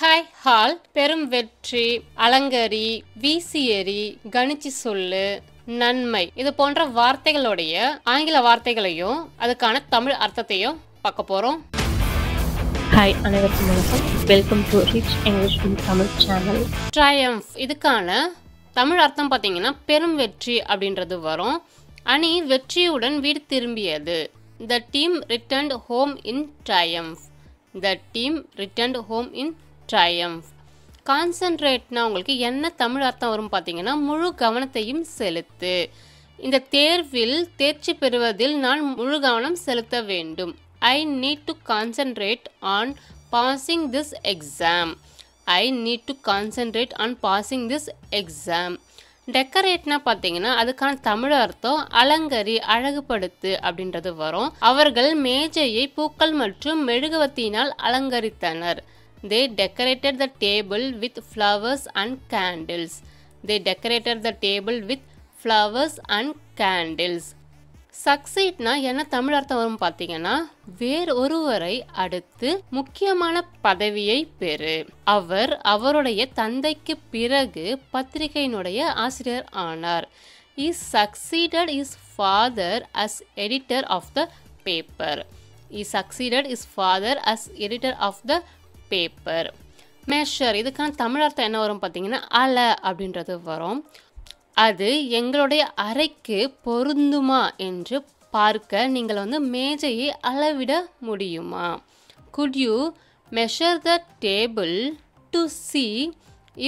Hi hall பெரும் வெற்றி அலங்கரி வீசியறி கணிச்சு சொல்லு நன்மை இது போன்ற வார்த்தைகளுடைய ஆங்கில வார்த்தைகளையும் அதுக்கான தமிழ் அர்த்தத்தையும் பார்க்க போறோம். ஹாய் அனைவருக்கும் வணக்கம். Welcome to rich English in Tamil channel. Triumph இதுக்கான தமிழ் அர்த்தம் பார்த்தீங்கன்னா பெரும் வெற்றி அப்படின்றது வரும். அணி வெற்றியுடன் வீடு திரும்பியது. The team returned home in triumph. The team returned home in triumph. கான்சென்ட்ரேட்னா உங்களுக்கு என்ன தமிழ் அர்த்தம் வரும் பார்த்தீங்கன்னா முழு கவனத்தையும் செலுத்து. இந்த தேர்வில் தேர்ச்சி பெறுவதில் நான் முழு கவனம் செலுத்த வேண்டும். I need to concentrate on passing this exam. I need to concentrate on passing this exam. டெக்கரேட்னா பார்த்தீங்கன்னா அதுக்கான தமிழ் அர்த்தம் அலங்கரி அழகுபடுத்து அப்படின்றது வரும். அவர்கள் மேஜையை பூக்கள் மற்றும் மெழுகுவர்த்தியினால் அலங்கரித்தனர். They decorated the table with flowers and candles. They decorated the table with flowers and candles. சக்சீட்னா என்ன தமிழ் அர்த்தம் வரும் பார்த்தீங்கன்னா வேறு ஒருவரை அடுத்து முக்கியமான பதவியை பெறு. அவர் அவருடைய தந்தைக்கு பிறகு பத்திரிகையினுடைய ஆசிரியர் ஆனார். He succeeded his father as editor of the paper. He succeeded his father as editor of the paper. Measure இதுக்கான தமிழ் அர்த்தம் என்ன வரும் பார்த்தீங்கன்னா அல அப்படின்றது வரும். அது எங்களுடைய அறைக்கு பொருந்துமா என்று பார்க்க நீங்கள் மேஜையை அளவிட முடியுமா? Could you measure the table to see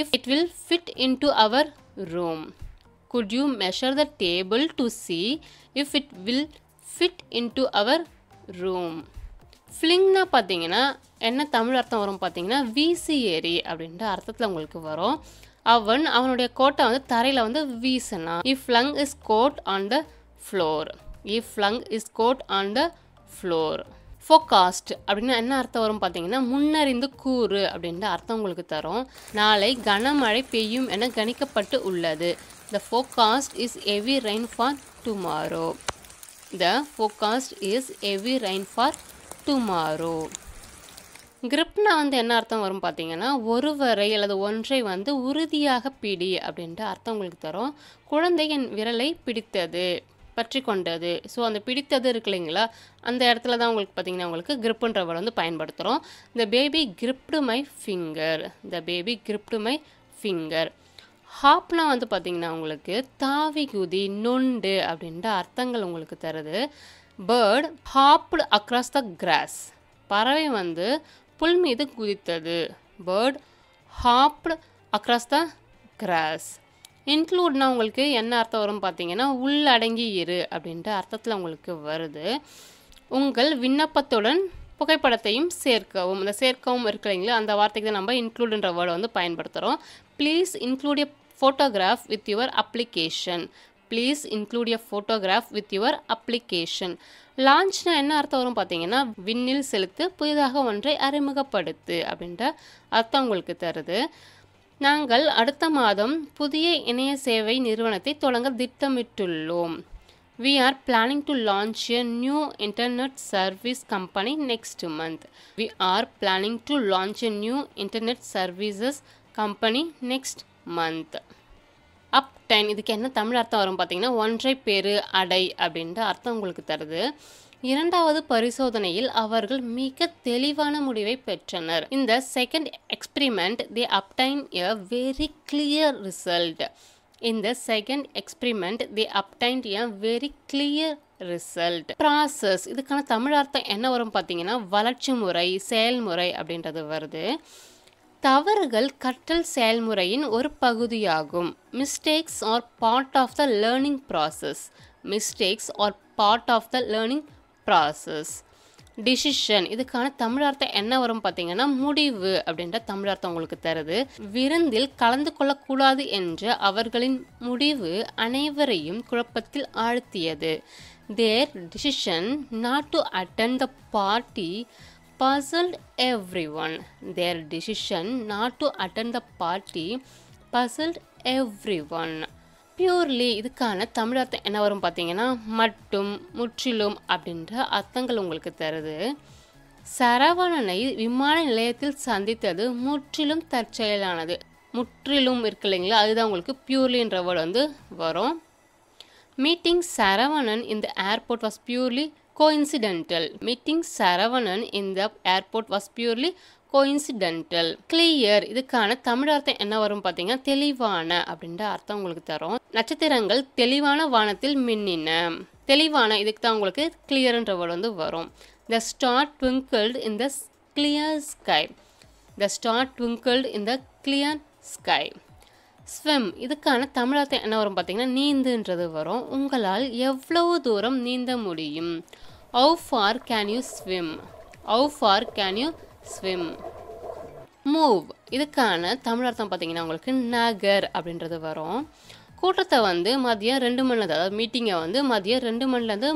if it will fit into our room? Could you measure the table to see if it will fit into our room? ஃப்ளிங்னா பார்த்தீங்கன்னா என்ன தமிழ் அர்த்தம் வரும் பார்த்தீங்கன்னா வீசியறி அப்படின்ற அர்த்தத்தில் உங்களுக்கு வரும். அவனுடைய கோட்டை தரையில் வீசினா. He flung his coat on the floor. He flung his coat on the floor. Forecast அப்படின்னா என்ன அர்த்தம் வரும் பார்த்தீங்கன்னா முன்னறிந்து கூறு அப்படின்ற அர்த்தம் உங்களுக்கு தரும். நாளை கனமழை பெய்யும் என கணிக்கப்பட்டு உள்ளது. The forecast is heavy rain for tomorrow. The forecast is heavy rain for tomorrow. கிரிப்னா என்ன அர்த்தம் வரும் பார்த்தீங்கன்னா ஒருவரை அல்லது ஒன்றை உறுதியாக பிடி அப்படின்ற அர்த்தம் உங்களுக்கு தரும். குழந்தை என் விரலை பிடித்தது பற்றி கொண்டது. ஸோ அந்த பிடித்தது இருக்கு இல்லைங்களா அந்த இடத்துல தான் உங்களுக்கு பார்த்தீங்கன்னா உங்களுக்கு கிரிப்புன்ற வேர்டு பயன்படுத்துகிறோம். The baby gripped my finger. The baby gripped my finger. ஹாப்னா பார்த்தீங்கன்னா உங்களுக்கு தாவி குதி நொண்டு அப்படின்ற அர்த்தங்கள் உங்களுக்கு தருது. Bird hopped across the grass. பறவை புல் மீது குதித்தது. Bird hopped across the grass. இன்க்ளூட்னா உங்களுக்கு என்ன அர்த்தம் வரும் பார்த்தீங்கன்னா உள்ளடங்கி இரு அப்படின்ற அர்த்தத்தில் உங்களுக்கு வருது. உங்கள் விண்ணப்பத்துடன் புகைப்படத்தையும் சேர்க்கவும். இந்த சேர்க்கவும் இருக்கு இல்லைங்களா அந்த வார்த்தைக்கு தான் நம்ம இன்க்ளூடுன்ற வேர்டை பயன்படுத்துகிறோம். Please include a photograph with your application. Please include a photograph with your application. லான்ச்னா என்ன அர்த்தம் வரும் பார்த்தீங்கன்னா விண்ணில் செலுத்து புதிதாக ஒன்றை அறிமுகப்படுத்து அப்படின்ற அர்த்தம் உங்களுக்கு தருது. நாங்கள் அடுத்த மாதம் புதிய இணைய சேவை நிறுவனத்தை தொடங்க திட்டமிட்டுள்ளோம். We are planning to launch a new internet service company next month. We are planning to launch a new internet services company next month. Obtained இதுக்கு என்ன தமிழ் அர்த்தம் வரும் பார்த்தீங்கன்னா ஒன்றை பெறு அடை அப்படின்ற அர்த்தம் உங்களுக்கு தருது. இரண்டாவது பரிசோதனையில் அவர்கள் மிக தெளிவான முடிவை பெற்றனர். இந்த second experiment they obtained a very clear result. In the second experiment they obtained a very clear result. Process இதுக்கான தமிழ் அர்த்தம் என்ன வரும் பார்த்தீங்கன்னா வளர்ச்சி முறை செயல்முறை அப்படின்றது வருது. தவறுகள் கற்றல் செயல்முறையின் ஒரு பகுதியாகும். Mistakes are part of the learning process. Mistakes are part of the learning process. Decision இதுக்கான தமிழ் அர்த்தம் என்ன வரும் பார்த்தீங்கன்னா முடிவு அப்படின்ற தமிழ் அர்த்தம் உங்களுக்கு தருது. விருந்தில் கலந்து கொள்ளக்கூடாது என்ற அவர்களின் முடிவு அனைவரையும் குழப்பத்தில் ஆழ்த்தியது. Their decision not to attend the party puzzled everyone. Their decision not to attend the party puzzled everyone. Purely இதுக்கான தமிழ் அர்த்தம் என்ன வரும் பார்த்தீங்கன்னா மட்டும் முற்றிலும் அப்படின்ற அர்த்தங்கள் உங்களுக்கு தருது. சரவணனை விமான நிலையத்தில் சந்தித்தது முற்றிலும் தற்செயலானது. முற்றிலும் இருக்கு இல்லைங்களா, அதுதான் உங்களுக்கு பியூர்லின்ற வேர்டு வந்து வரும். Meeting Saravanan in the airport was purely coincidental. Meeting Saravanan in the airport was purely coincidental. clear இதுக்கான தமிழ் அர்த்தம் என்ன வரும் பார்த்தீங்கன்னா தெளிவான அப்படின்ற அர்த்தம் உங்களுக்கு தரும். நட்சத்திரங்கள் தெளிவான வானத்தில் மின்னின. தெளிவான இதுக்கு தான் உங்களுக்கு கிளியர்ன்ற வேர்டு வந்து வரும். The star twinkled in the clear sky. The star twinkled in the clear sky. swim இதுக்கான தமிழ் அர்த்தம் என்ன வரும் பார்த்தீங்கன்னா நீந்துன்றது வரும். உங்களால் எவ்வளவு தூரம் நீந்த முடியும். How far can you swim? How far can you swim? move இதுக்கான தமிழ் அர்த்தம் பார்த்தீங்கன்னா உங்களுக்கு நகர் அப்படின்றது வரும். கூட்டத்தை வந்து மதியம் 2 மணிலேருந்து, அதாவது மீட்டிங்கை வந்து மதியம் 2 மணிலேருந்து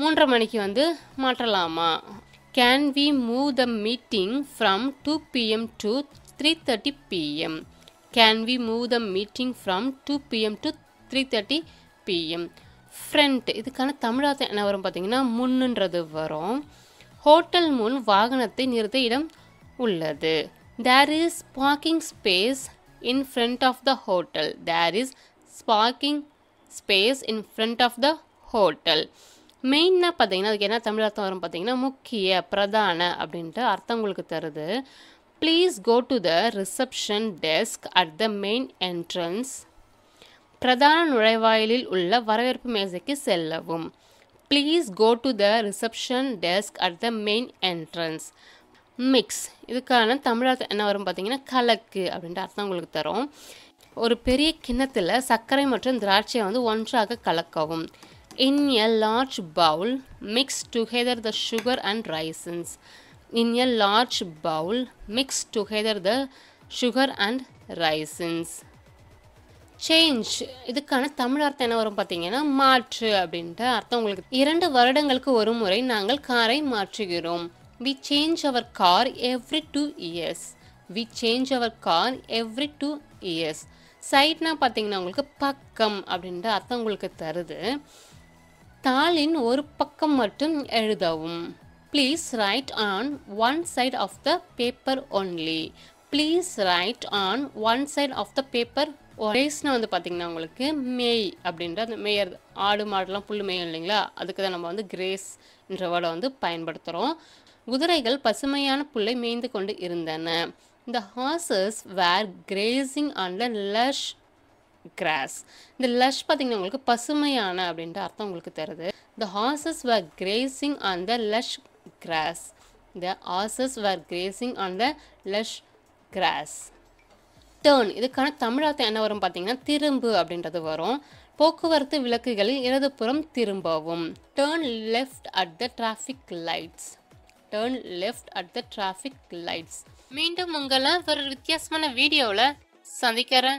3:30 மணிக்கு வந்து மாற்றலாமா. Can we move the meeting from 2 p.m. to 3:30 p.m. Can we move the meeting from 2 p.m. to 3:30 p.m. front இதுக்கான தமிழ் அர்த்தம் என்ன வரும் பார்த்தீங்கன்னா முன்னுன்றது வரும். ஹோட்டல் முன் வாகனத்தை நிறுத்த இடம் உள்ளது. There is parking space in front of the hotel. There is parking space in front of the hotel. மெயினாக பார்த்தீங்கன்னா அதுக்கு என்ன தமிழ் அர்த்தம் வரும் பார்த்தீங்கன்னா முக்கிய பிரதான அப்படின்ட்டு அர்த்தம் உங்களுக்கு தருது. Please go to the reception desk at the main entrance. பிரதான நுழைவாயிலில் உள்ள வரவேற்பு மேசைக்கு செல்லவும். Please go to the reception desk at the main entrance. Mix இதுக்கான தமிழ் அர்த்தம் என்ன வரும் பார்த்தீங்கன்னா கலக்கு அப்படின்ற அர்த்தம் உங்களுக்கு தரும். ஒரு பெரிய கிண்ணத்தில் சர்க்கரை மற்றும் திராட்சையை வந்து ஒன்றாக கலக்கவும். In a large bowl, mix together the sugar and raisins. In a large bowl, mix together the sugar and raisins. Change இதுக்கான தமிழ் அர்த்தம் என்ன வரும் பார்த்தீங்கன்னா மாற்று அப்படின்ற அர்த்தம் உங்களுக்கு. 2 வருடங்களுக்கு ஒரு முறை நாங்கள் காரை மாற்றுகிறோம். We change our car every 2 years. We change our car every 2 years. சைட்னா பார்த்தீங்கன்னா உங்களுக்கு பக்கம் அப்படின்ற அர்த்தம் உங்களுக்கு தருது. தாளின் ஒரு பக்கம் மட்டும் எழுதவும். Please write on one side of the paper only. Please write on one side of the paper. ரேஸ்னால் வந்து பார்த்தீங்கன்னா உங்களுக்கு மேய் அப்படின்ற அந்த மேயர், ஆடு மாடுலாம் புல் மேயும் இல்லைங்களா, அதுக்கு தான் நம்ம வந்து கிரேஸ் என்ற வேர்டை வந்து பயன்படுத்துகிறோம். குதிரைகள் பசுமையான புல்லை மேய்ந்து கொண்டு இருந்தன. The horses were grazing on the lush grass. இந்த lush பார்த்தீங்கன்னா உங்களுக்கு பசுமையான அப்படின்ற அர்த்தம் உங்களுக்கு தருது. The horses were grazing on the lush grass. The horses were grazing on the lush grass. Turn இதுக்கான தமிழ் அர்த்தம் என்ன வரும் பார்த்தீங்கன்னா திரும்பு அப்படின்றது வரும். போக்குவரத்து விளக்குகளில் இடதுபுறம் திரும்பவும். Turn left at the traffic lights. Turn left at the traffic lights. மீண்டும் உங்களை ஒரு வித்தியாசமான வீடியோவில் சந்திக்கிறேன்.